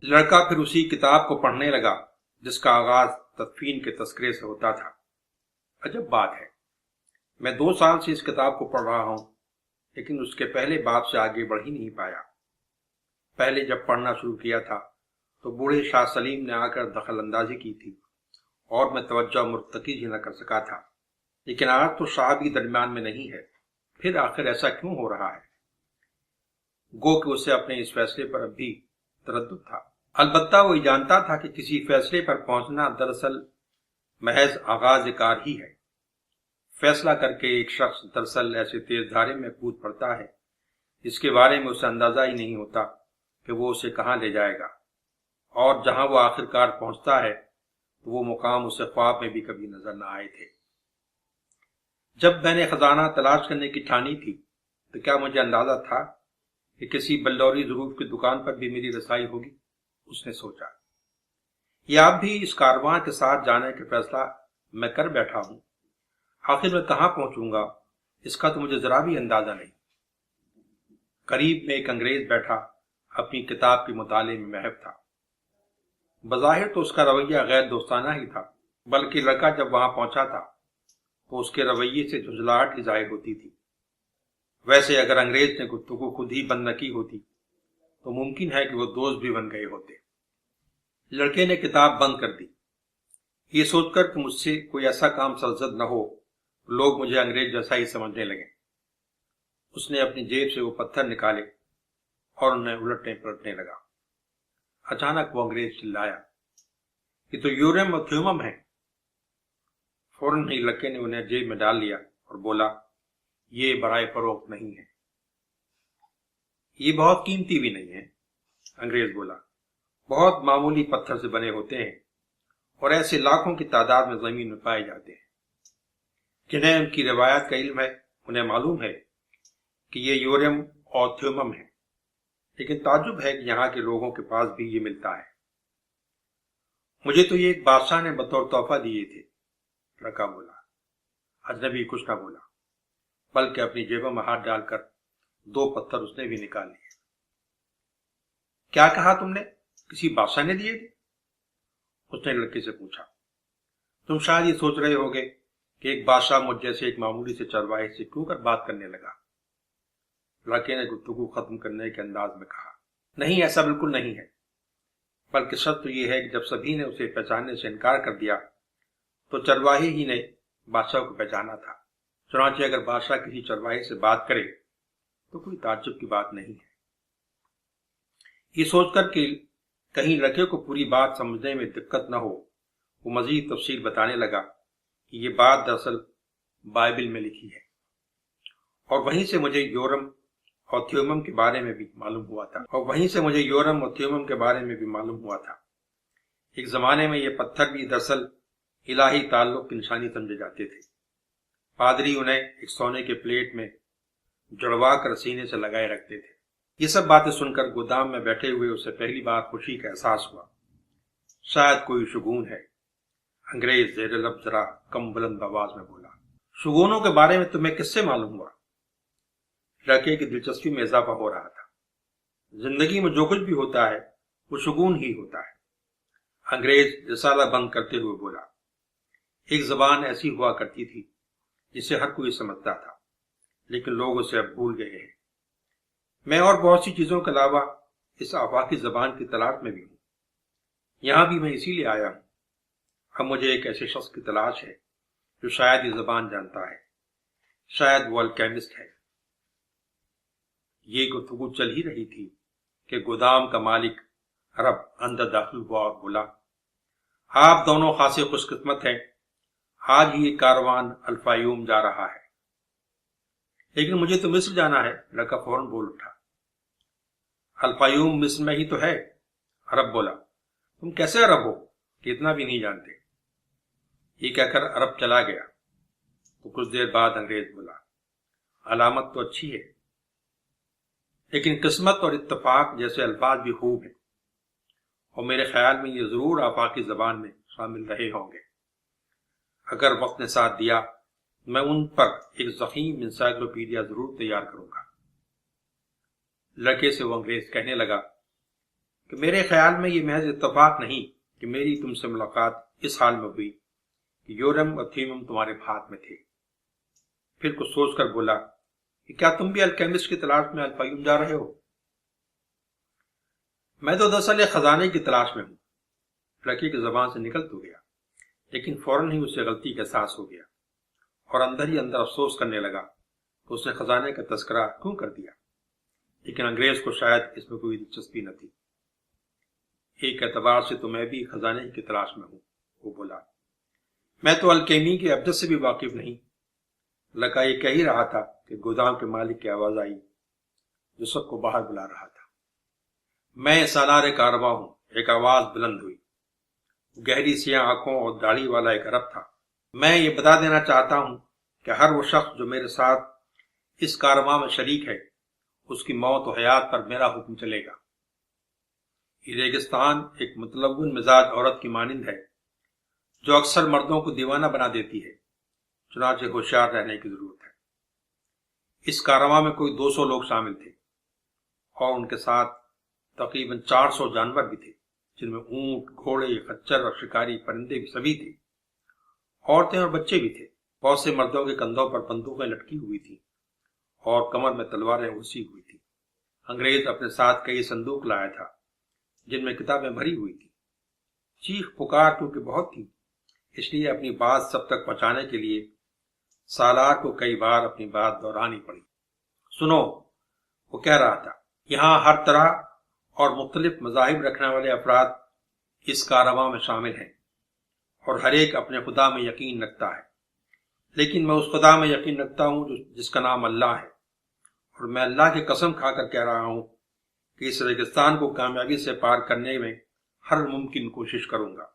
لڑکا پھر اسی کتاب کو پڑھنے لگا جس کا آغاز تدفین کے تذکرے سے ہوتا تھا۔ عجب بات ہے، میں 2 سال سے اس کتاب کو پڑھ رہا ہوں، لیکن اس کے پہلے باب سے آگے بڑھ ہی نہیں پایا۔ پہلے جب پڑھنا شروع کیا تھا تو بوڑھے شاہ سلیم نے آ کر دخل اندازی کی تھی اور میں توجہ مرتکز ہی نہ کر سکا تھا، لیکن آج تو شاہ بھی درمیان میں نہیں ہے، پھر آخر ایسا کیوں ہو رہا ہے؟ گو کہ اسے اپنے اس فیصلے پر اب بھی تردد تھا۔ البتہ وہ جانتا تھا کہ کسی فیصلے پر پہنچنا دراصل محض آغاز کار ہی ہے۔ فیصلہ کر کے ایک شخص دراصل ایسے تیز دھارے میں کود پڑتا ہے جس کے بارے میں اسے اندازہ ہی نہیں ہوتا کہ وہ اسے کہاں لے جائے گا، اور جہاں وہ آخر کار پہنچتا ہے تو وہ مقام اسے خواب میں بھی کبھی نظر نہ آئے تھے۔ جب میں نے خزانہ تلاش کرنے کی ٹھانی تھی تو کیا مجھے اندازہ تھا کہ کسی بلوری ظروف کی دکان پر بھی میری رسائی ہوگی؟ اس نے سوچا، یا اب بھی اس کارواں کے ساتھ جانے کا فیصلہ میں کر بیٹھا ہوں؟ آخر میں کہاں پہنچوں گا اس کا تو مجھے ذرا بھی اندازہ نہیں۔ قریب میں ایک انگریز بیٹھا اپنی کتاب کے مطالعے میں محو تھا۔ بظاہر تو اس کا رویہ غیر دوستانہ ہی تھا، بلکہ لڑکا جب وہاں پہنچا تھا تو اس کے رویے سے جھنجھلاہٹ ہی ظاہر ہوتی تھی۔ ویسے اگر انگریز نے گفتگو خود ہی بند نہ کی ہوتی تو ممکن ہے کہ وہ دوست بھی بن گئے ہوتے۔ لڑکے نے کتاب بند کر دی، یہ سوچ کر کہ مجھ سے کوئی ایسا کام سرزد نہ ہو لوگ مجھے انگریز جیسا ہی سمجھنے لگے۔ اس نے اپنی جیب سے وہ پتھر نکالے اور انہیں الٹنے پلٹنے لگا۔ اچانک وہ انگریز چلایا، یہ تو یوریم اور تھیومم ہے۔ فوراً ہی لڑکے نے انہیں جیب میں ڈال لیا اور بولا، یہ برائے فروخت نہیں ہے۔ یہ بہت قیمتی بھی نہیں ہے، انگریز بولا، بہت معمولی پتھر سے بنے ہوتے ہیں اور ایسے لاکھوں کی تعداد میں زمین میں پائے جاتے ہیں۔ جنہیں ان کی روایات کا علم ہے انہیں معلوم ہے کہ یہ یوریم اور تھیومم ہے، لیکن تعجب ہے کہ یہاں کے لوگوں کے پاس بھی یہ ملتا ہے۔ مجھے تو یہ ایک بادشاہ نے بطور تحفہ دیے تھے، لڑکا بولا۔ اجنبی کچھ نہ بولا، بلکہ اپنی جیبوں میں ہاتھ ڈال کر 2 پتھر اس نے بھی نکال لیے۔ کیا کہا تم نے؟ کسی بادشاہ نے دیے تھے؟ اس نے لڑکے سے پوچھا۔ تم شاید یہ سوچ رہے ہوگے کہ ایک بادشاہ مجھ جیسے ایک معمولی سے چرواہے سے کیوں کر بات کرنے لگا؟ لڑکے نے گفتگو ختم کرنے کے انداز میں کہا، نہیں، ایسا بالکل نہیں ہے، بلکہ شرط تو یہ ہے کہ جب سبھی نے اسے پہچاننے سے انکار کر دیا تو چرواہے ہی نے بادشاہ کو پہچانا تھا۔ چنانچہ اگر بادشاہ کسی چرواہے سے بات کرے تو کوئی تعجب کی بات نہیں ہے۔ یہ سوچ کر کہ کہیں لڑکے کو پوری بات سمجھنے میں دقت نہ ہو، وہ مزید تفصیل بتانے لگا کہ یہ بات دراصل بائبل میں لکھی ہے، اور وہیں سے مجھے یورم اور تھیومم کے بارے میں بھی معلوم ہوا تھا۔ ایک زمانے میں یہ پتھر بھی دراصل الہی تعلق کی نشانی سمجھے جاتے تھے۔ پادری انہیں ایک سونے کے پلیٹ میں جڑوا کر سینے سے لگائے رکھتے تھے۔ یہ سب باتیں سن کر گودام میں بیٹھے ہوئے اسے پہلی بار خوشی کا احساس ہوا۔ شاید کوئی شگون ہے، انگریز زیر لب ذرا کم بلند آواز میں بولا۔ شگونوں کے بارے میں تمہیں کس سے معلوم ہوا؟ لڑکے کی دلچسپی میں اضافہ ہو رہا تھا۔ زندگی میں جو کچھ بھی ہوتا ہے وہ شگون ہی ہوتا ہے، انگریز رسالہ بند کرتے ہوئے بولا۔ ایک زبان ایسی ہوا کرتی تھی جسے ہر کوئی سمجھتا تھا، لیکن لوگ اسے اب بھول گئے ہیں۔ میں اور بہت سی چیزوں کے علاوہ اس آفاقی زبان کی تلاش میں بھی ہوں۔ یہاں بھی میں اسی لیے آیا ہوں۔ اب مجھے ایک ایسے شخص کی تلاش ہے جو شاید یہ زبان جانتا ہے، شاید وہ الکیمسٹ ہے۔ یہ گفتگو چل ہی رہی تھی کہ گودام کا مالک عرب اندر داخل ہوا اور بولا، آپ دونوں خاصے خوش قسمت ہیں، آج یہ کاروان الفیوم جا رہا ہے۔ لیکن مجھے تو مصر جانا ہے، لڑکا فوراً بول اٹھا۔ الفیوم مصر میں ہی تو ہے، عرب بولا۔ تم کیسے عرب ہو کہ اتنا بھی نہیں جانتے؟ یہ کہہ کر عرب چلا گیا تو کچھ دیر بعد انگریز بولا، علامت تو اچھی ہے، لیکن قسمت اور اتفاق جیسے الفاظ بھی خوب ہیں، اور میرے خیال میں یہ ضرور آفاقی زبان میں شامل رہے ہوں گے۔ اگر وقت نے ساتھ دیا میں ان پر ایک ضخیم انسائکلوپیڈیا ضرور تیار کروں گا۔ لڑکے سے وہ انگریز کہنے لگا، کہ میرے خیال میں یہ محض اتفاق نہیں کہ میری تم سے ملاقات اس حال میں ہوئی کہ یورم اور تھیمم تمہارے ہاتھ میں تھے۔ پھر کچھ سوچ کر بولا کہ کیا تم بھی الکیمسٹ کی تلاش میں الفیوم جا رہے ہو؟ میں تو دراصل ایک خزانے کی تلاش میں ہوں، لڑکی کی زبان سے نکل تو گیا، لیکن فوراً ہی اسے غلطی کا احساس ہو گیا اور اندر ہی اندر افسوس کرنے لگا کہ اس نے خزانے کا تذکرہ کیوں کر دیا، لیکن انگریز کو شاید اس میں کوئی دلچسپی نہ تھی۔ ایک اعتبار سے تو میں بھی خزانے کی تلاش میں ہوں، وہ بولا۔ میں تو الکیمی کے ابجد سے بھی واقف نہیں۔ لڑکا یہ کہہ ہی رہا تھا کہ گودام کے مالک کی آواز آئی جو سب کو باہر بلا رہا تھا۔ میں سالار کارواں ہوں، ایک آواز بلند ہوئی۔ گہری سیاہ آنکھوں اور داڑھی والا ایک عرب تھا۔ میں یہ بتا دینا چاہتا ہوں کہ ہر وہ شخص جو میرے ساتھ اس کارواں میں شریک ہے، اس کی موت و حیات پر میرا حکم چلے گا۔ یہ ریگستان ایک متلون مزاج عورت کی مانند ہے جو اکثر مردوں کو دیوانہ بنا دیتی ہے، چنانچہ ہوشیار رہنے کی ضرورت ہے۔ اس کارواں میں کوئی 200 لوگ شامل تھے اور ان کے ساتھ تقریباً 400 جانور بھی تھے، جن میں اونٹ، گھوڑے، خچر اور شکاری پرندے بھی سبھی تھے۔ عورتیں اور بچے بھی تھے۔ بہت سے مردوں کے کندھوں پر بندوقیں لٹکی ہوئی تھیں اور کمر میں تلواریں گھسی ہوئی تھیں۔ انگریز اپنے ساتھ کئی صندوق لایا تھا جن میں کتابیں بھری ہوئی تھیں۔ چیخ پکار کیونکہ بہت تھی، اس لیے اپنی بات سب تک پہنچانے کے لیے سالار کو کئی بار اپنی بات دہرانی پڑی۔ سنو، وہ کہہ رہا تھا، یہاں ہر طرح اور مختلف مذاہب رکھنے والے افراد اس کارواں میں شامل ہیں اور ہر ایک اپنے خدا میں یقین رکھتا ہے، لیکن میں اس خدا میں یقین رکھتا ہوں جس کا نام اللہ ہے، اور میں اللہ کی قسم کھا کر کہہ رہا ہوں کہ اس ریگستان کو کامیابی سے پار کرنے میں ہر ممکن کوشش کروں گا۔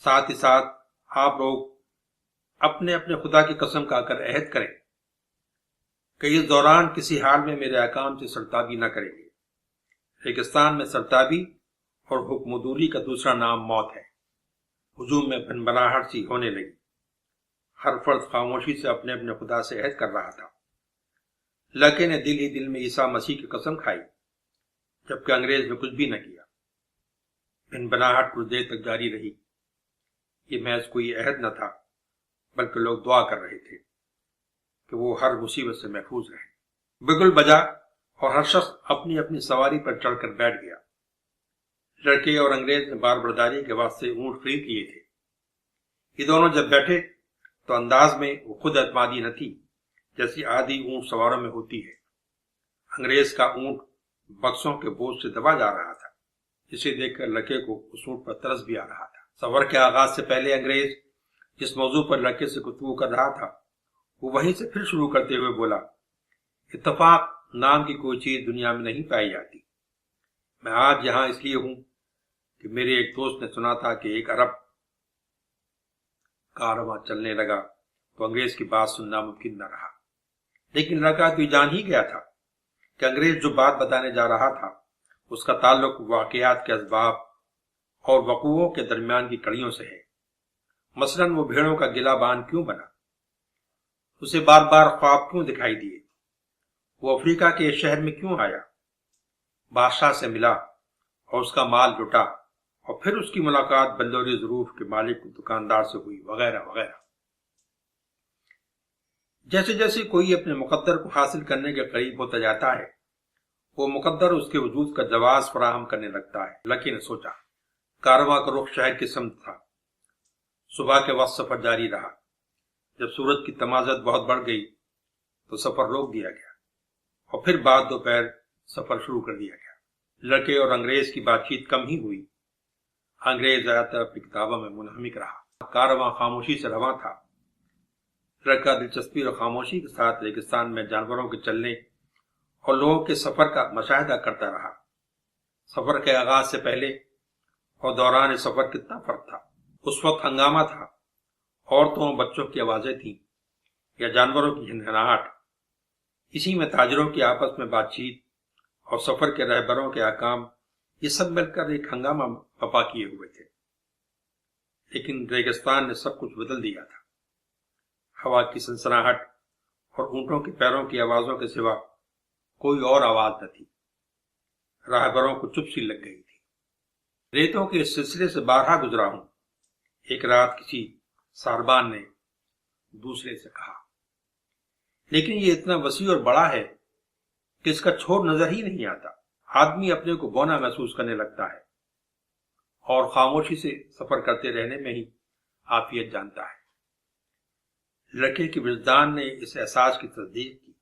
ساتھ ہی ساتھ آپ لوگ اپنے اپنے خدا کی قسم کھا کر عہد کریں کہ اس دوران کسی حال میں میرے احکام سے سرتابی نہ کریں گے۔ ریگستان میں سرتابی اور حکم دوری کا دوسرا نام موت ہے۔ ہجوم میں بھنبھناہٹ سی ہونے لگی۔ ہر فرد خاموشی سے اپنے اپنے خدا سے عہد کر رہا تھا۔ لڑکے نے دل ہی دل میں عیسیٰ مسیح کی قسم کھائی، جبکہ انگریز نے کچھ بھی نہ کیا۔ بھنبھناہٹ کچھ دیر تک جاری رہی۔ یہ محض کوئی عہد نہ تھا، بلکہ لوگ دعا کر رہے تھے کہ وہ ہر مصیبت سے محفوظ رہے۔ بگل بجا اور ہر شخص اپنی اپنی سواری پر چڑھ کر بیٹھ گیا۔ لڑکے اور انگریز نے بار برداری کے واسطے اونٹ خرید کیے تھے۔ یہ دونوں جب بیٹھے تو انداز میں وہ خود اعتمادی نہ تھی جیسی عادی اونٹ سواروں میں ہوتی ہے۔ انگریز کا اونٹ بکسوں کے بوجھ سے دبا جا رہا تھا، جسے دیکھ کر لڑکے کو اس اونٹ پر ترس بھی آ رہا تھا۔ سفر کے آغاز سے پہلے انگریز جس موضوع پر لڑکے سے گفتگو کر رہا تھا، وہ وہیں سے پھر شروع کرتے ہوئے بولا، اتفاق نام کی کوئی چیز دنیا میں نہیں پائی جاتی۔ میں آج یہاں اس لیے ہوں کہ میرے ایک دوست نے سنا تھا کہ ایک عرب کارواں چلنے لگا، تو انگریز کی بات سننا ممکن نہ رہا۔ لیکن لڑکا تو یہ جان ہی گیا تھا کہ انگریز جو بات بتانے جا رہا تھا اس کا تعلق واقعات کے اسباب اور وقوعوں کے درمیان کی کڑیوں سے ہے۔ مثلاً وہ بھیڑوں کا گلا بان کیوں بنا، اسے بار بار خواب کیوں دکھائی دیے، وہ افریقہ کے شہر میں کیوں آیا، بادشاہ سے ملا اور اس کا مال لوٹا، اور پھر اس کی ملاقات بلوری ظروف کے مالک دکاندار سے ہوئی، وغیرہ وغیرہ۔ جیسے جیسے کوئی اپنے مقدر کو حاصل کرنے کے قریب ہوتا جاتا ہے، وہ مقدر اس کے وجود کا جواز فراہم کرنے لگتا ہے۔ لڑکے نے سوچا۔ کارواں کا رخ شہر کی سمت تھا۔ صبح کے وقت سفر جاری رہا۔ جب سورج کی تمازت بہت بڑھ گئی تو سفر روک دیا گیا اور پھر بعد دوپہر سفر شروع کر دیا گیا۔ لڑکے اور انگریز کی بات چیت کم ہی ہوئی۔ انگریز زیادہ تر اپنی کتابوں میں منہمک رہا۔ کارواں خاموشی سے رواں تھا۔ لڑکا دلچسپی اور خاموشی کے ساتھ ریگستان میں جانوروں کے چلنے اور لوگوں کے سفر کا مشاہدہ کرتا رہا۔ سفر کے آغاز سے پہلے اور دوران سفر کتنا فرق تھا۔ اس وقت ہنگامہ تھا، عورتوں اور بچوں کی آوازیں تھیں یا جانوروں کی ہنہناہٹ۔ اسی میں تاجروں کی آپس میں بات چیت اور سفر کے رہبروں کے احکام، یہ سب مل کر ایک ہنگامہ بپا کیے ہوئے تھے۔ لیکن ریگستان نے سب کچھ بدل دیا تھا۔ ہوا کی سنسناہٹ اور اونٹوں کے پیروں کی آوازوں کے سوا کوئی اور آواز نہ تھی۔ راہبروں کو چپ سی لگ گئی تھی۔ ریتوں کے اس سلسلے سے بارہا گزرا ہوں۔ ایک رات کسی ساربان نے دوسرے سے کہا، لیکن یہ اتنا وسیع اور بڑا ہے کہ اس کا چھوڑ نظر ہی نہیں آتا۔ آدمی اپنے کو بونا محسوس کرنے لگتا ہے اور خاموشی سے سفر کرتے رہنے میں ہی عافیت جانتا ہے۔ لڑکے کے وجدان نے اس احساس کی تصدیق کی،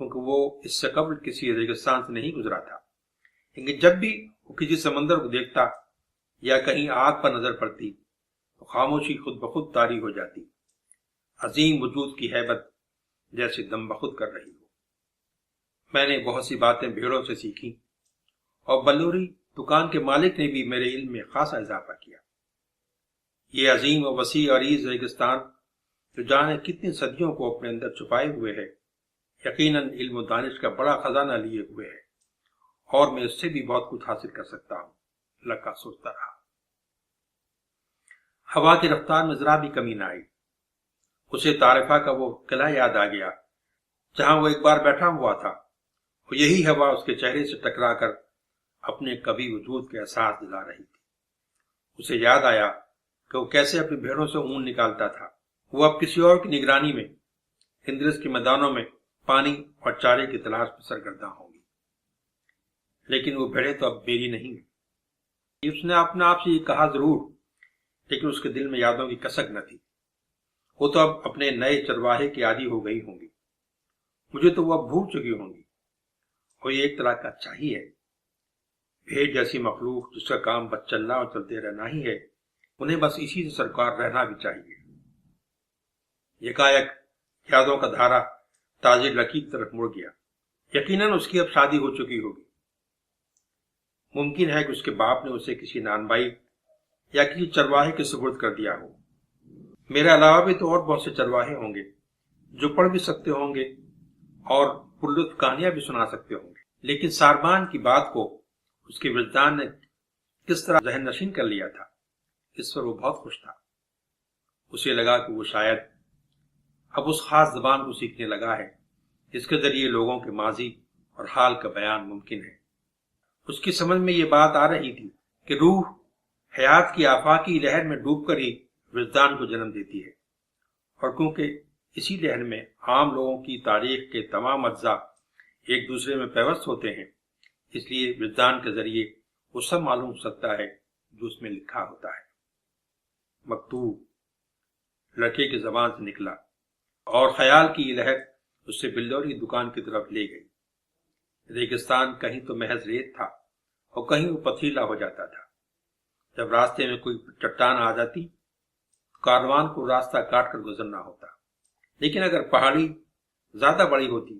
کیونکہ وہ اس سے قبل کسی ریگستان سے نہیں گزرا تھا، لیکن جب بھی وہ کسی سمندر کو دیکھتا یا کہیں آگ پر نظر پڑتی تو خاموشی خود بخود طاری ہو جاتی، عظیم وجود کی ہیبت جیسے دم بخود کر رہی ہو۔ میں نے بہت سی باتیں بھیڑوں سے سیکھی، اور بلوری دکان کے مالک نے بھی میرے علم میں خاصا اضافہ کیا۔ یہ عظیم و وسیع عریض ریگستان جو جانے کتنی صدیوں کو اپنے اندر چھپائے ہوئے ہے، یقیناً علم و دانش کا بڑا خزانہ لیے ہوئے ہے، اور میں اس سے بھی بہت کچھ حاصل کر سکتا ہوں۔ لڑکا سوچتا رہا۔ ہوا کی رفتار میں ذرا بھی کمی نہ آئی۔ اسے طائفہ کا وہ قلعہ یاد آ گیا جہاں وہ ایک بار بیٹھا ہوا تھا، اور یہی ہوا اس کے چہرے سے ٹکرا کر اپنے کبھی وجود کے احساس دلا رہی تھی۔ اسے یاد آیا کہ وہ کیسے اپنی بھیڑوں سے اون نکالتا تھا۔ وہ اب کسی اور کی نگرانی میں اندرس کے میدانوں میں پانی اور چارے کی تلاش میں سرگرداں ہوں گی، لیکن وہ بھیڑیں تو اب میری نہیں ہیں۔ اس نے اپنے آپ سے یہ کہا ضرور، لیکن اس کے دل میں یادوں کی کسک نہ تھی۔ وہ تو اب اپنے نئے چرواہے کی عادی ہو گئی ہوں گی، مجھے تو وہ اب بھول چکی ہوں گی، اور یہ ایک طرح کا اچھا ہی ہے۔ بھیڑ جیسی مخلوق جس کا کام بس چلنا اور چلتے رہنا ہی ہے، انہیں بس اسی سے سرکار رہنا بھی چاہیے۔ یکایک یادوں کا دھارا تاجر لکی کی طرف مڑ گیا۔ یقیناً اس کی اب شادی ہو چکی ہوگی۔ ممکن ہے کہ اس کے باپ نے اسے کسی نانبائی یا کسی چرواہے کے سپرد کر دیا ہو۔ میرے علاوہ بھی تو اور بہت سے چرواہے ہوں گے جو پڑھ بھی سکتے ہوں گے اور پرلطف کہانیاں بھی سنا سکتے ہوں گے، لیکن ساربان کی بات کو اس کے وجدان نے کس طرح ذہن نشین کر لیا تھا، اس پر وہ بہت خوش تھا۔ اسے لگا کہ وہ شاید اب اس خاص زبان کو سیکھنے لگا ہے جس کے ذریعے لوگوں کے ماضی اور حال کا بیان ممکن ہے۔ اس کی سمجھ میں یہ بات آ رہی تھی کہ روح حیات کی آفاقی لہر میں ڈوب کر ہی وجدان کو جنم دیتی ہے، اور کیونکہ اسی لہر میں عام لوگوں کی تاریخ کے تمام اجزاء ایک دوسرے میں پیوست ہوتے ہیں، اس لیے وجدان کے ذریعے وہ سب معلوم ہو سکتا ہے جو اس میں لکھا ہوتا ہے۔ مکتوب لڑکے کی زبان سے نکلا، اور خیال کی یہ لہر اس سے بلوری دکان کی طرف لے گئی۔ ریگستان کہیں تو محض ریت تھا اور کہیں وہ پتھریلا ہو جاتا تھا۔ جب راستے میں کوئی چٹان آ جاتی تو کاروان کو راستہ کاٹ کر گزرنا ہوتا، لیکن اگر پہاڑی زیادہ بڑی ہوتی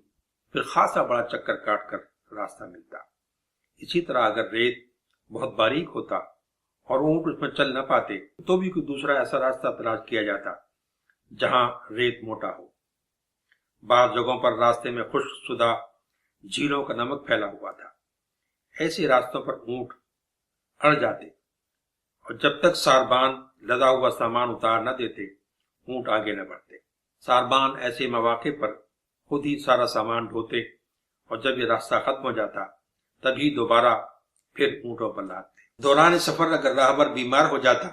پھر خاصا بڑا چکر کاٹ کر راستہ ملتا۔ اسی طرح اگر ریت بہت باریک ہوتا اور اونٹ اس میں چل نہ پاتے تو بھی کوئی دوسرا ایسا راستہ تلاش کیا جاتا جہاں ریت موٹا ہو۔ بعض جگہوں پر راستے میں خشک شدہ جھیلوں کا نمک پھیلا ہوا تھا۔ ایسے راستوں پر اونٹ اڑ جاتے، اور جب تک ساربان لدا ہوا سامان اتار نہ دیتے اونٹ آگے نہ بڑھتے۔ ساربان ایسے مواقع پر خود ہی سارا سامان ڈھوتے، اور جب یہ راستہ ختم ہو جاتا تبھی دوبارہ پھر اونٹوں پر لادتے۔ دوران سفر اگر راہبر بیمار ہو جاتا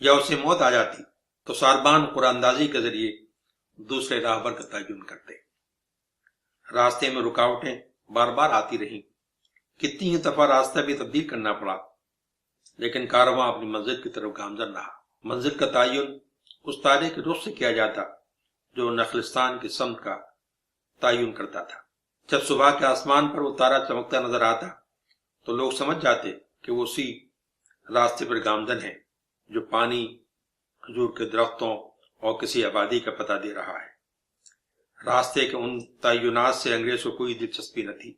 یا اسے موت آ جاتی تو ساربان قرآن اندازی کے ذریعے دوسرے راہبر کا تعین کرتے۔ راستے میں رکاوٹیں بار بار آتی رہیں، کتنی ہی دفعہ راستہ بھی تبدیل کرنا پڑا، لیکن کارواں اپنی منزل کی طرف گامزن رہا۔ منزل کا تعین اس تارے کے رخ سے کیا جاتا جو نخلستان کی سمت کا تعین کرتا تھا۔ جب صبح کے آسمان پر وہ تارا چمکتا نظر آتا تو لوگ سمجھ جاتے کہ وہ اسی راستے پر گامزن ہے جو پانی، کھجور کے درختوں اور کسی آبادی کا پتہ دے رہا ہے۔ راستے کے ان تعینات سے انگریز کو کوئی دلچسپی نہ تھی،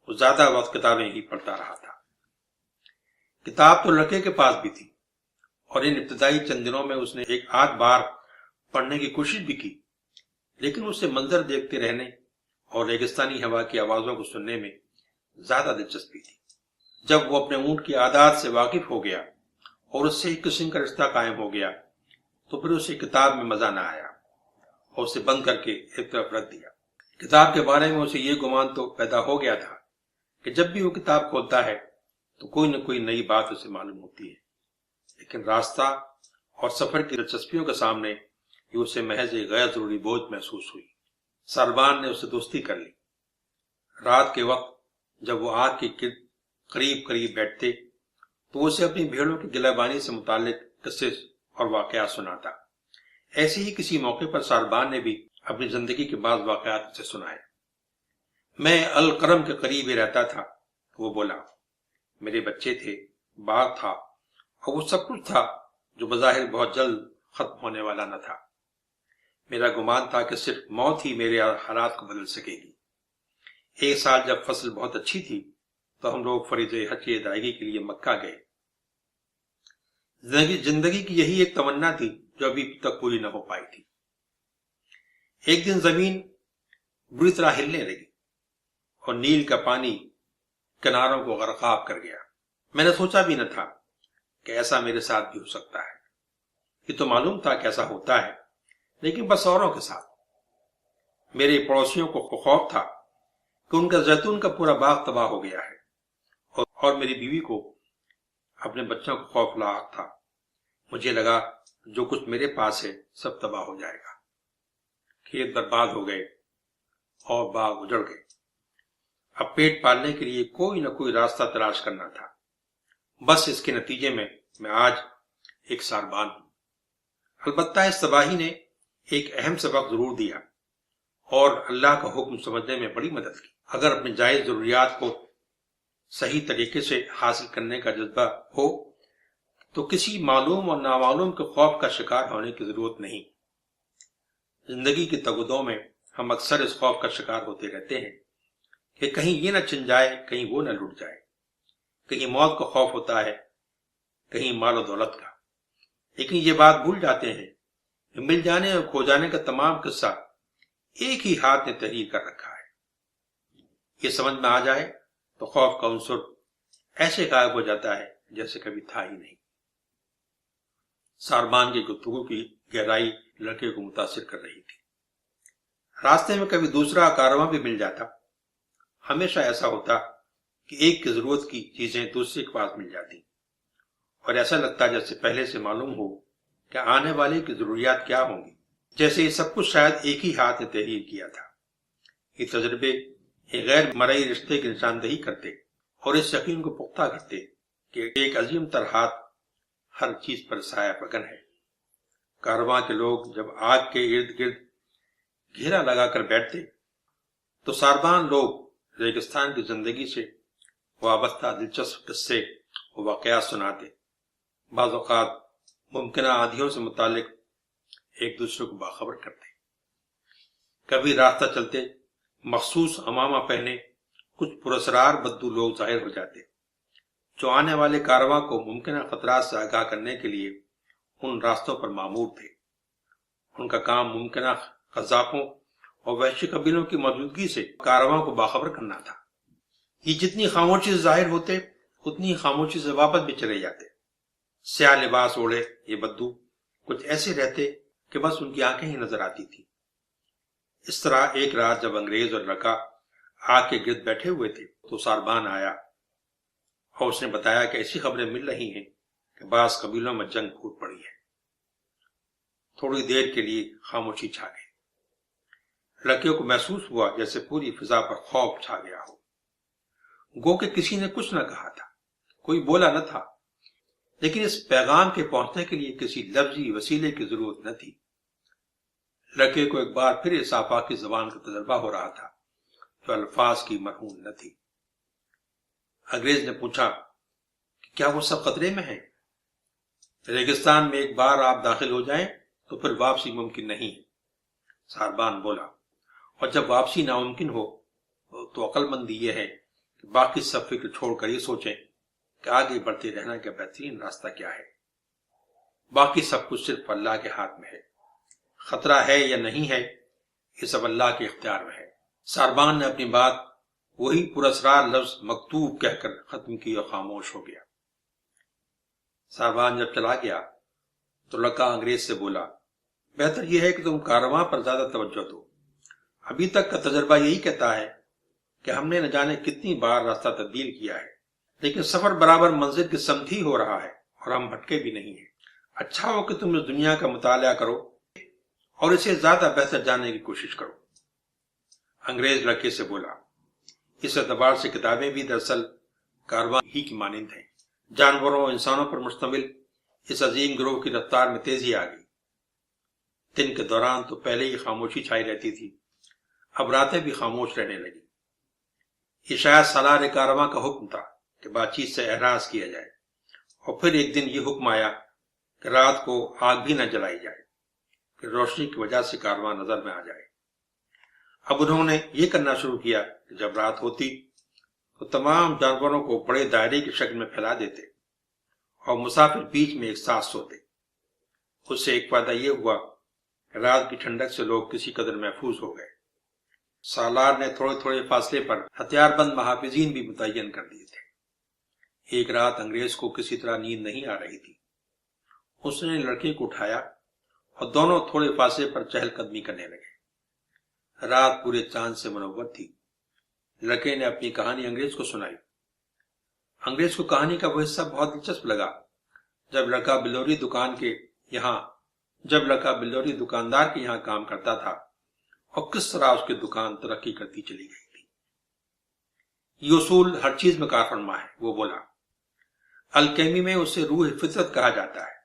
وہ زیادہ وقت کتابیں ہی پڑھتا رہا تھا۔ کتاب تو لڑکے کے پاس بھی تھی، اور ان ابتدائی چند دنوں میں اس نے ایک آدھ بار پڑھنے کی کوشش بھی کی، لیکن اسے منظر دیکھتے رہنے اور ریگستانی ہوا کی آوازوں کو سننے میں زیادہ دلچسپی تھی۔ جب وہ اپنے اونٹ کی عادات سے واقف ہو گیا اور اس سے ایک قسم کا رشتہ قائم ہو گیا تو پھر اسے کتاب میں مزہ نہ آیا اور اسے بند کر کے ایک طرف رکھ دیا۔ کتاب کے بارے میں اسے یہ گمان تو پیدا ہو گیا تھا کہ جب بھی وہ کتاب کھولتا ہے تو کوئی نہ کوئی نئی بات اسے معلوم ہوتی ہے، لیکن راستہ اور سفر کی دلچسپیوں کے سامنے یہ اسے محض ایک غیر ضروری بوجھ محسوس ہوئی۔ ساربان نے اسے دوستی کر لی۔ رات کے وقت جب وہ آگ کے قریب قریب بیٹھتے تو اسے اپنی بھیڑوں کی گلہ بانی سے متعلق قصے اور واقعات سناتا۔ ایسے ہی کسی موقع پر ساربان نے بھی اپنی زندگی کے بعض واقعات اسے سنائے۔ میں القرم کے قریب ہی رہتا تھا، وہ بولا۔ میرے بچے تھے، باغ تھا، اور وہ سب کچھ تھا جو بظاہر بہت جلد ختم ہونے والا نہ تھا۔ میرا گمان تھا کہ صرف موت ہی میرے حالات کو بدل سکے گی۔ ایک سال جب فصل بہت اچھی تھی تو ہم لوگ فریضہ حج کی ادائیگی کے لیے مکہ گئے۔ زندگی کی یہی ایک تمنا تھی جو ابھی تک پوری نہ ہو پائی تھی۔ ایک دن زمین بری طرح ہلنے لگی اور نیل کا پانی کناروں کو غرقاب کر گیا۔ میں نے سوچا بھی نہ تھا کہ ایسا میرے ساتھ بھی ہو سکتا ہے۔ یہ تو معلوم تھا کہ ایسا ہوتا ہے، لیکن بس اوروں کے ساتھ۔ میرے پڑوسیوں کو خوف تھا کہ ان کا زیتون کا پورا باغ تباہ ہو گیا ہے، اور میری بیوی کو اپنے بچوں کو خوف لاحق تھا۔ مجھے لگا جو کچھ میرے پاس ہے سب تباہ ہو جائے گا۔ کھیت برباد ہو گئے اور باغ اجڑ گئے۔ اب پیٹ پالنے کے لیے کوئی نہ کوئی راستہ تلاش کرنا تھا۔ بس اس کے نتیجے میں آج ایک ساربان ہوں۔ البتہ اس تباہی نے ایک اہم سبق ضرور دیا اور اللہ کا حکم سمجھنے میں بڑی مدد کی۔ اگر اپنی جائز ضروریات کو صحیح طریقے سے حاصل کرنے کا جذبہ ہو تو کسی معلوم اور نامعلوم کے خوف کا شکار ہونے کی ضرورت نہیں۔ زندگی کی تگودوں میں ہم اکثر اس خوف کا شکار ہوتے رہتے ہیں کہ کہیں یہ نہ چھن جائے، کہیں وہ نہ لٹ جائے۔ کہیں موت کا خوف ہوتا ہے، کہیں مال و دولت کا، لیکن یہ بات بھول جاتے ہیں کہ مل جانے اور کھو جانے کا تمام قصہ ایک ہی ہاتھ نے تحریر کر رکھا ہے۔ یہ سمجھ میں آ جائے تو خوف کا عنصر ایسے غائب ہو جاتا ہے جیسے کبھی تھا ہی نہیں۔ ساربان کی گفتگو کی گہرائی لڑکے کو متاثر کر رہی تھی۔ راستے میں کبھی دوسرا کارواں بھی مل جاتا۔ ہمیشہ ایسا ہوتا کہ ایک کی ضرورت کی چیزیں دوسرے کے پاس مل جاتی، اور ایسا لگتا جیسے پہلے سے معلوم ہو کہ آنے والے کی ضروریات کیا ہوں گی، جیسے یہ سب کچھ شاید ایک ہی ہاتھ نے تحریر کیا تھا۔ یہ تجربے ایک غیر مرئی رشتے کی نشاندہی کرتے اور اس یقین کو پختہ کرتے کہ ایک عظیم تر ہاتھ ہر چیز پر سایہ فکن ہے۔ کارواں کے لوگ جب آگ کے ارد گرد گھیرا لگا کر بیٹھتے تو ساربان لوگ ریگستان کی زندگی سے وابستہ دلچسپ قصے و واقعات سناتے۔ بعض اوقات ممکنہ آندھیوں سے متعلق ایک دوسرے کو باخبر کرتے۔ کبھی راستہ چلتے مخصوص عمامہ پہنے کچھ پراسرار بدو لوگ ظاہر ہو جاتے جو آنے والے کارواں کو ممکنہ خطرات سے آگاہ کرنے کے لیے ان راستوں پر مامور تھے۔ ان کا کام ممکنہ قذافوں اور وحشی قبیلوں کی موجودگی سے کارواں کو باخبر کرنا تھا۔ یہ جتنی خاموشی سے ظاہر ہوتے اتنی خاموشی سے واپس بھی چلے جاتے۔ سیاہ لباس اوڑھے یہ بدو کچھ ایسے رہتے کہ بس ان کی آنکھیں ہی نظر آتی تھی۔ اس طرح ایک رات جب انگریز اور لڑکا آگ کے گرد بیٹھے ہوئے تھے تو ساربان آیا اور اس نے بتایا کہ ایسی خبریں مل رہی ہیں کہ بعض قبیلوں میں جنگ پھوٹ پڑی ہے۔ تھوڑی دیر کے لیے خاموشی چھا گئی۔ لڑکے کو محسوس ہوا جیسے پوری فضا پر خوف چھا گیا ہو۔ گو کہ کسی نے کچھ نہ کہا تھا، کوئی بولا نہ تھا، لیکن اس پیغام کے پہنچنے کے لیے کسی لفظی وسیلے کی ضرورت نہ تھی۔ لڑکے کو ایک بار پھر اس آفاقی زبان کا تجربہ ہو رہا تھا جو الفاظ کی مرہون نہ تھی۔ انگریز نے پوچھا کہ کیا وہ سب خطرے میں ہیں؟ ریگستان میں ایک بار آپ داخل ہو جائیں تو پھر واپسی ممکن نہیں ہے، ساربان بولا، اور جب واپسی ناممکن ہو تو عقل مندی یہ ہے کہ باقی سب فکر چھوڑ کر یہ سوچیں کہ آگے بڑھتے رہنا کا بہترین راستہ کیا ہے۔ باقی سب کچھ صرف اللہ کے ہاتھ میں ہے۔ خطرہ ہے یا نہیں ہے یہ سب اللہ کے اختیار میں ہے۔ ساربان نے اپنی بات وہی پراسرار لفظ مکتوب کہہ کر ختم کی اور خاموش ہو گیا۔ ساربان جب چلا گیا تو لڑکا انگریز سے بولا، بہتر یہ ہے کہ تم کارواں پر زیادہ توجہ دو۔ ابھی تک کا تجربہ یہی کہتا ہے کہ ہم نے نہ جانے کتنی بار راستہ تبدیل کیا ہے، لیکن سفر برابر منزل کی سمت ہی ہو رہا ہے اور ہم بھٹکے بھی نہیں ہیں۔ اچھا ہو کہ تم اس دنیا کا مطالعہ کرو اور اسے زیادہ بہتر جاننے کی کوشش کرو۔ انگریز لڑکے سے بولا۔ اس اعتبار سے کتابیں بھی دراصل کارواں ہی کی مانند ہیں۔ جانوروں اور انسانوں پر مشتمل اس عظیم گروہ کی رفتار میں تیزی آ گئی۔ دن کے دوران تو پہلے ہی خاموشی چھائی رہتی تھی، اب راتیں بھی خاموش رہنے لگی۔ یہ شاید سالار کارواں کا حکم تھا کہ بات چیت سے احراز کیا جائے، اور پھر ایک دن یہ حکم آیا کہ رات کو آگ بھی نہ جلائی جائے کہ روشنی کی وجہ سے کارواں نظر میں آ جائے۔ اب انہوں نے یہ کرنا شروع کیا کہ جب رات ہوتی تو تمام جانوروں کو بڑے دائرے کی شکل میں پھیلا دیتے اور مسافر بیچ میں ایک ساتھ سوتے۔ اس سے ایک فائدہ یہ ہوا کہ رات کی ٹھنڈک سے لوگ کسی قدر محفوظ ہو گئے۔ سالار نے تھوڑے تھوڑے فاصلے پر ہتھیار بند محافظین بھی متعین کر دیے تھے۔ ایک رات انگریز کو کسی طرح نیند نہیں آ رہی تھی۔ اس نے لڑکے کو اٹھایا اور دونوں تھوڑے فاصلے پر چہل قدمی کرنے لگے۔ رات پورے چاند سے منور تھی۔ لڑکے نے اپنی کہانی انگریز کو سنائی۔ انگریز کو کہانی کا وہ حصہ بہت دلچسپ لگا جب لڑکا بلوری دکاندار کے یہاں کام کرتا تھا اور کس طرح اس کی دکان ترقی کرتی چلی گئی تھی۔ یہ اصول ہر چیز میں کار فرما ہے، وہ بولا۔ الکیمی میں اسے روح فطرت کہا جاتا ہے۔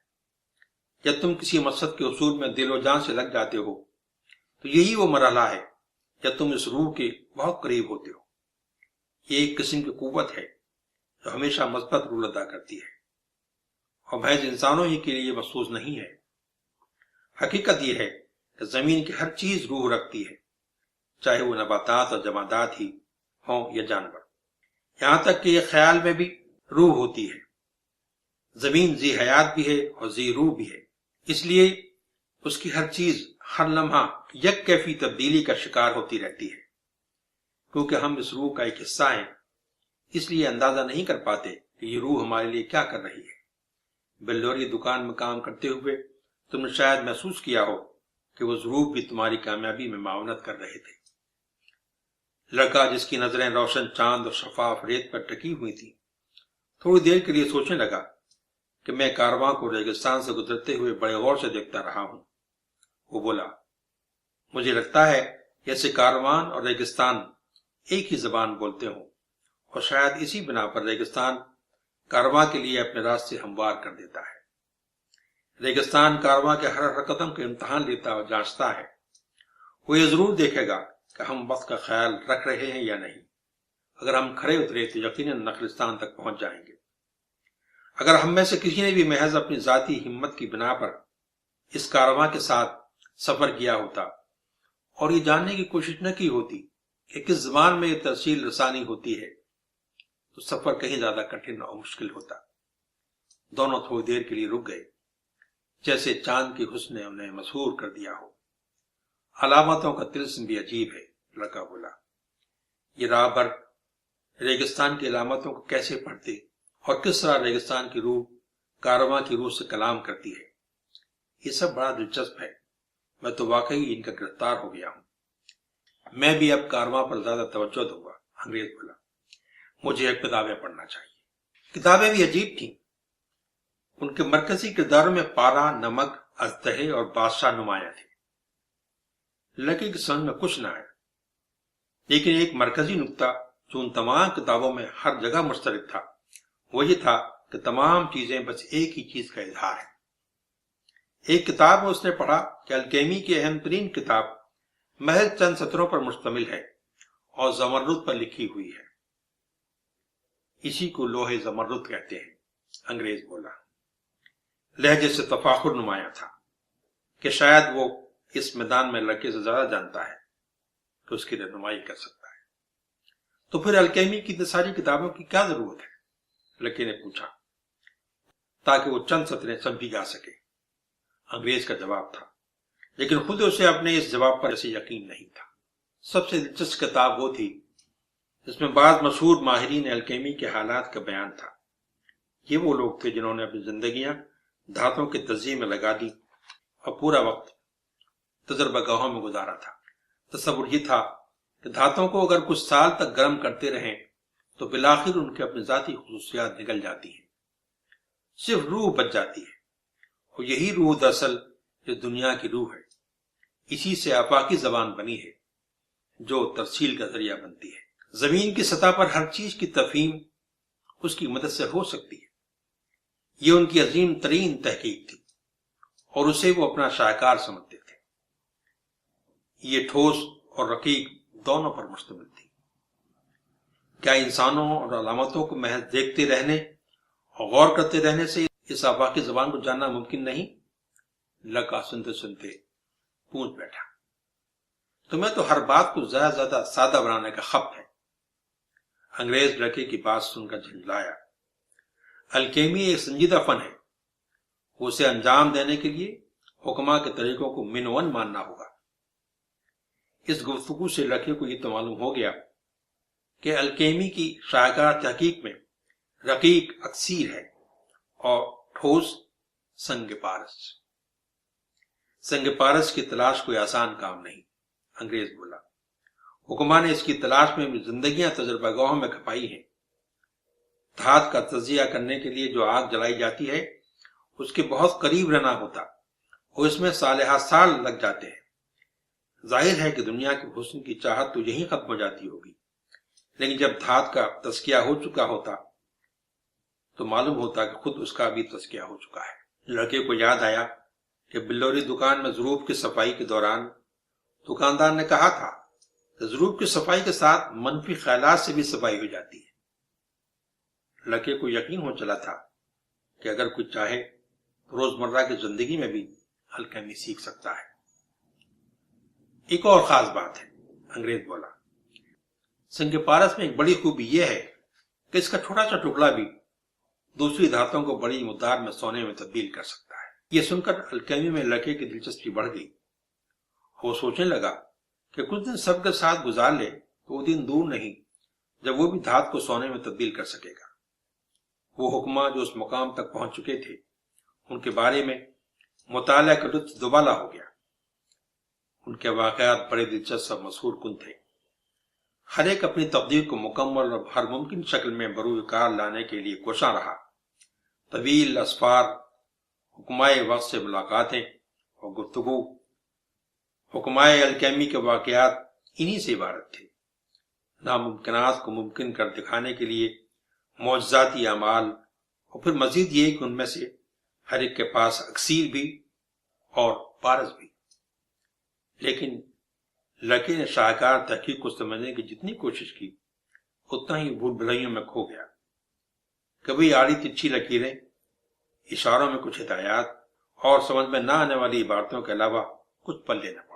جب تم کسی مقصد کے اصول میں دل و جان سے لگ جاتے ہو تو یہی وہ مرحلہ ہے جب تم اس روح کے بہت قریب ہوتے ہو۔ یہ ایک قسم کی قوت ہے جو ہمیشہ مثبت رول ادا کرتی ہے اور محض انسانوں ہی کے لیے مخصوص نہیں ہے۔ حقیقت یہ ہے کہ زمین کی ہر چیز روح رکھتی ہے، چاہے وہ نباتات اور جمادات ہی ہوں یا جانور، یہاں تک کہ یہ خیال میں بھی روح ہوتی ہے۔ زمین ذی حیات بھی ہے اور ذی روح بھی ہے، اس لیے اس کی ہر چیز ہر لمحہ یک کیفی تبدیلی کا شکار ہوتی رہتی ہے۔ کیونکہ ہم اس روح کا ایک حصہ ہیں، اس لیے اندازہ نہیں کر پاتے کہ یہ روح ہمارے لیے کیا کر رہی ہے۔ بلوری دکان میں کام کرتے ہوئے تم نے شاید محسوس کیا ہو کہ وہ روح بھی تمہاری کامیابی میں معاونت کر رہے تھے۔ لڑکا، جس کی نظریں روشن چاند اور شفاف ریت پر ٹکی ہوئی تھی، تھوڑی دیر کے لیے سوچنے لگا کہ میں کارواں کو ریگستان سے گزرتے ہوئے بڑے غور سے دیکھتا رہا ہوں۔ وہ بولا، مجھے لگتا ہے جیسے کاروان اور ریگستان ایک ہی زبان بولتے ہوں، اور شاید اسی بنا پر ریگستان کارواں کے لیے اپنے راستے ہموار کر دیتا ہے۔ ریگستان کارواں کے ہر قدم کا امتحان لیتا اور جانچتا ہے۔ وہ یہ ضرور دیکھے گا کہ ہم وقت کا خیال رکھ رہے ہیں یا نہیں۔ اگر ہم کھڑے اترے تو یقیناً نخلستان تک پہنچ جائیں گے۔ اگر ہم میں سے کسی نے بھی محض اپنی ذاتی ہمت کی بنا پر اس کارواں کے ساتھ سفر کیا ہوتا اور یہ جاننے کی کوشش نہ کی ہوتی کہ کس زبان میں یہ ترسیل رسانی ہوتی ہے، تو سفر کہیں زیادہ کٹھن اور مشکل ہوتا۔ دونوں تھوڑی دیر کے لیے رک گئے، جیسے چاند کی حسن نے انہیں مسحور کر دیا ہو۔ علامتوں کا طلسم بھی عجیب ہے، لڑکا بولا۔ یہ راہبر ریگستان کی علامتوں کو کیسے پڑھتے اور کس طرح ریگستان کی روح کارواں کی روح سے کلام کرتی ہے، یہ سب بڑا دلچسپ ہے۔ میں تو واقعی ان کا گرفتار ہو گیا ہوں۔ میں بھی اب کارواں پر زیادہ توجہ دوں گا، انگریز بولا۔ مجھے اب کتابیں پڑھنا چاہیے۔ کتابیں بھی عجیب تھیں۔ ان کے مرکزی کرداروں میں پارا، نمک، اژدہے اور بادشاہ نمایاں تھے۔ لڑکے کی سمجھ میں کچھ نہ آیا، لیکن ایک مرکزی نقطہ جو ان تمام کتابوں میں ہر جگہ مشترک تھا وہ یہ تھا کہ تمام چیزیں بس ایک ہی چیز کا اظہار ہے۔ ایک کتاب میں اس نے پڑھا کہ الکیمی کی اہم ترین کتاب محض چند سطروں پر مشتمل ہے اور زمرد پر لکھی ہوئی ہے۔ اسی کو لوح زمرد کہتے ہیں، انگریز بولا۔ لہجے سے تفاخر نمایاں تھا کہ شاید وہ اس میدان میں لڑکے سے زیادہ جانتا ہے کہ اس کی رہنمائی کر سکتا ہے۔ تو پھر الکیمی کی اتنی ساری کتابوں کی کیا ضرورت ہے؟ لڑکے نے پوچھا، تاکہ وہ چند سطریں سمجھی جا سکے۔ انگریز کا جواب تھا، لیکن خود اسے اپنے اس جواب پر ایسے یقین نہیں تھا۔ سب سے دلچسپ کتاب وہ تھی جس میں بعض مشہور ماہرین الکیمی کے حالات کا بیان تھا۔ یہ وہ لوگ تھے جنہوں نے اپنی زندگیاں دھاتوں کی تجزیے میں لگا دی اور پورا وقت تجربہ گاہوں میں گزارا تھا۔ تصور یہ تھا کہ دھاتوں کو اگر کچھ سال تک گرم کرتے رہیں تو بالآخر ان کے اپنے ذاتی خصوصیات نکل جاتی ہیں، صرف روح بچ جاتی ہے، اور یہی روح دراصل جو دنیا کی روح ہے، اسی سے آفاقی زبان بنی ہے جو ترسیل کا ذریعہ بنتی ہے۔ زمین کی سطح پر ہر چیز کی تفہیم اس کی مدد سے ہو سکتی ہے، یہ ان کی عظیم ترین تحقیق تھی اور اسے وہ اپنا شاہکار سمجھتے تھے۔ یہ ٹھوس اور رقیق دونوں پر مشتمل تھی۔ کیا انسانوں اور علامتوں کو محض دیکھتے رہنے اور غور کرتے رہنے سے اس آفاقی زبان کو جاننا ممکن نہیں؟ لگا سنتے سنتے پونچھ بیٹھا، تمہیں تو ہر بات کو زیادہ سادہ بنانے کا خپ ہے۔ انگریز لڑکے کی بات سن کر جھنجھلایا۔ الکیمی ایک سنجیدہ فن ہے، اسے انجام دینے کے لیے حکما کے طریقوں کو من ون ماننا ہوگا۔ اس گفتگو سے لڑکے کو یہ تو معلوم ہو گیا کہ الکیمی کی شاہکار تحقیق میں رقیق اکسیر ہے اور ٹھوس سنگ پارس۔ سنگ پارس کی تلاش کوئی آسان کام نہیں، انگریز بولا۔ حکما نے اس کی تلاش میں زندگیاں تجربہ گاہوں میں کھپائی ہیں۔ دھات کا تجزیہ کرنے کے لیے جو آگ جلائی جاتی ہے اس کے بہت قریب رہنا ہوتا اور اس میں سالہ سال لگ جاتے ہیں۔ ظاہر ہے کہ دنیا کے حسن کی چاہت تو یہیں ختم ہو جاتی ہوگی، لیکن جب دھات کا تزکیہ ہو چکا ہوتا تو معلوم ہوتا کہ خود اس کا بھی تزکیہ ہو چکا ہے۔ لڑکے کو یاد آیا کہ بلوری دکان میں ظروف کی صفائی کے دوران دکاندار نے کہا تھا کہ ظروف کی صفائی کے ساتھ منفی خیالات سے بھی صفائی ہو جاتی ہے۔ لڑکے کو یقین ہو چلا تھا کہ اگر کوئی چاہے تو روزمرہ کی زندگی میں بھی الکیمی سیکھ سکتا ہے۔ ایک اور خاص بات ہے، انگریز بولا، سنگ پارس میں ایک بڑی خوبی یہ ہے کہ اس کا چھوٹا سا ٹکڑا بھی دوسری دھاتوں کو بڑی مقدار میں سونے میں تبدیل کر سکتا ہے۔ یہ سن کر الکیمی میں لڑکے کی دلچسپی بڑھ گئی۔ وہ سوچنے لگا کہ کچھ دن سب کے ساتھ گزار لے تو وہ دن دور نہیں جب وہ بھی دھات کو سونے میں تبدیل کر سکے گا۔ وہ حکما جو اس مقام تک پہنچ چکے تھے ان کے بارے میں مطالعہ کا لطف دوبالا ہو گیا۔ ان کے واقعات بڑے دلچسپ اور مسحور کن تھے۔ ہر ایک اپنی تقدیر کو مکمل اور ہر ممکن شکل میں بروئے کار لانے کے لیے کوشاں رہا۔ طویل اسفار، حکمائے وقت سے ملاقاتیں اور گفتگو، حکمائے الکیمی کے واقعات انہی سے عبارت تھے۔ ناممکنات کو ممکن کر دکھانے کے لیے معجزاتی اعمال، اور پھر مزید یہ کہ ان میں سے ہر ایک کے پاس اکسیر بھی اور پارس بھی۔ لیکن لڑکے نے شاہکار تحقیق کو سمجھنے کی جتنی کوشش کی اتنا ہی بھول بھلائیوں میں کھو گیا۔ کبھی آڑی ترچھی لکیریں، اشاروں میں کچھ ہدایات اور سمجھ میں نہ آنے والی عبارتوں کے علاوہ کچھ پلے نہ پڑا۔